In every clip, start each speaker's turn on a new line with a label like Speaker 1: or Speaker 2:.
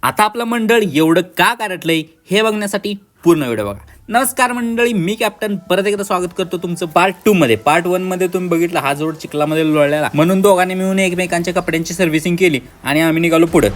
Speaker 1: आता आपलं मंडळ एवढं का कारटलंय हे बघण्यासाठी पूर्ण व्हिडिओ बघा. नमस्कार मंडळी, मी कॅप्टन परत एकदा स्वागत करतो तुमचं पार्ट 2 मध्ये. पार्ट 1 मध्ये तुम्ही बघितलं हा जोड चिखलामध्ये लोळलेला, म्हणून दोघांनी मिळून एकमेकांच्या कपड्यांची सर्व्हिसिंग केली आणि आम्ही निघालो पुढे.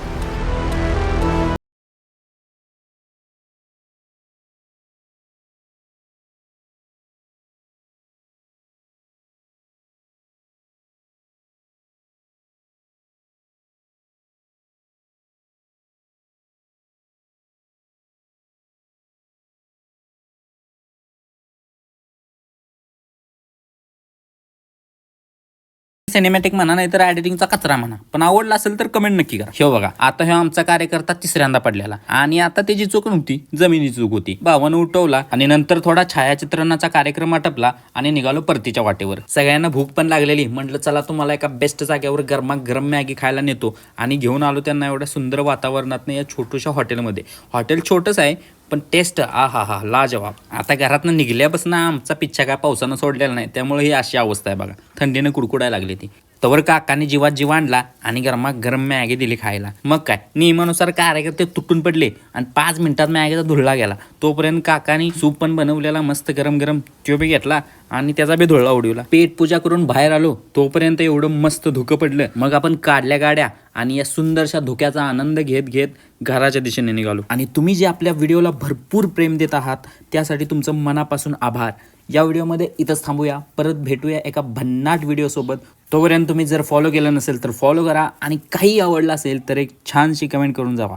Speaker 1: सिनेमॅटिक म्हणा नाही तर एडिटिंगचा कचरा म्हणा, पण आवडला असेल तर कमेंट नक्की करा. हे बघा, आता हे आमचा कार्यकर्ता तिसऱ्यांदा पडलेला आणि आता त्याची चूक नव्हती, जमिनीची चूक होती. भावानं उठवला आणि नंतर थोडा छायाचित्रणाचा कार्यक्रम आटपला आणि निघालो परतीच्या वाटेवर. सगळ्यांना भूक पण लागलेली, म्हटलं चला तुम्हाला एका बेस्ट जागेवर गरमागरम मॅगी खायला नेतो आणि घेऊन आलो त्यांना एवढ्या सुंदर वातावरणात या छोट्याशा हॉटेलमध्ये. हॉटेल छोटंच आहे पण टेस्ट हा लाजवाब. आता घरातनं निघल्यापासून आमचा पिच्छा काय पावसानं सोडलेला नाही, त्यामुळे ही अशी अवस्था आहे बघा. थंडीनं कुडकुडायला लागली ती. तवर काकांनी जीवात जीव आणला आणि गरम मॅगी दिली खायला. मग काय, नियमानुसार कार्यकर्ते तुटून पडले आणि 5 मिनिटात मॅगीचा धुळला गेला. तोपर्यंत काकानी सूप पण बनवलेला मस्त गरम तो बी घेतला आणि त्याचा बी धुळला उडवला. पेट पूजा करून बाहेर आलो तोपर्यंत एवढं मस्त धुकं पडलं. मग आपण काढल्या गाड्या आणि या सुंदरशा धुक्याचा आनंद घेत घराच्या दिशेने निघालो. आणि तुम्ही जे आपल्या व्हिडिओला भरपूर प्रेम देत आहात त्यासाठी तुमचं मनापासून आभार. या व्हिडिओमध्ये इथंच थांबूया, परत भेटूया एका भन्नाट व्हिडिओसोबत. तोपर्यंत तुम्ही जर फॉलो केलं नसेल तर फॉलो करा आणि काही आवडलं असेल तर एक छानशी कमेंट करून जावा.